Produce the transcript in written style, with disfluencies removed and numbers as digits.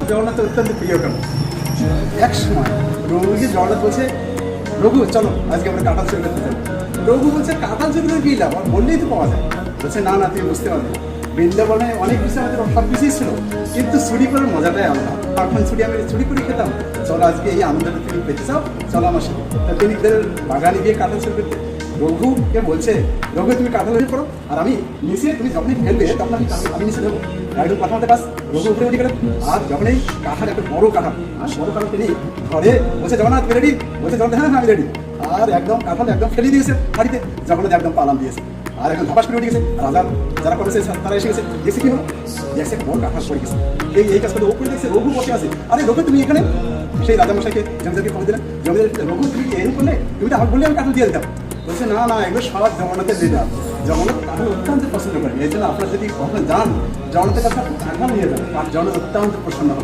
জগন্নাথ অত্যন্ত প্রিয় কারণ এক সময় রঘুকে জগন্নাথ বলছে, রঘু চলো আজকে আমরা কাঁঠাল চুরি করতে যাবো। রঘু বলছে কাঁঠাল চুরি করে কি লাভ, আর বললেই তো পাওয়া যায়। বলছে না না, তুমি বুঝতে পারবে না, বৃন্দাবনে অনেক কিছু আমাদের সব কিছুই ছিল, কিন্তু চুরি করার মজাটাই আলাদা। এখন চুরি আমি চুরি করে খেতাম, চলো আজকে এই আনন্দটা তুমি পেতে চাও, চলো আমার সাথে। তা তিনি বাগানে গিয়ে কাঁঠাল চুরি করতে রঘুকে বলছে, রঘু তুমি কাঁঠাল হয়ে পড়ো, আর আমি নিচে, তুমি যখনই ফেলবে তখন আমি নিচে দেবো। একদম কথা মতো কাজ রঘু উপরে উঠে গেলেন। আর যখন এই কাঁঠাল, একটা বড় কাঁঠাল, আর বড় কাঁঠাল তিনি ঘরে বলছে, জগন্নাথ রেডি? বলছে জগন্নাথ হ্যাঁ আমি রেডি। আর একদম কাঁঠাল একদম ফেলে দিয়েছে বাড়িতে, জগন্নাথ একদম পালাম দিয়েছে। আর এখন ধপাস করে উঠে গেছে। রাজার যারা করেছে তারা এসে গেছে, দেখছে কি হলো, দেখছে বড় কাঁঠাল পড়ে গেছে। এই কাজ করে ওপরে দেখছে রঘু বসে আছে। আরে রঘু তুমি এখানে? সেই রাজামশাইকে জমিদারকে খবর দিলেন। জমিদার, রঘু তুমি এরকম করলে, তুমি তো আমাকে বললে আমি কাঁঠাল দিয়ে দিতাম। বলছে না না, এগুলো সব জগন্নাথের দিতাম, জগন্নাথ কাঁঠাল অত্যন্ত পছন্দ করেন, এই জন্য আপনারা যদি কখনো যান জগন্নাথের কাছে কাঁঠাল নিয়ে যাবেন, আর জগন্নাথ অত্যন্ত প্রসন্ন হবে।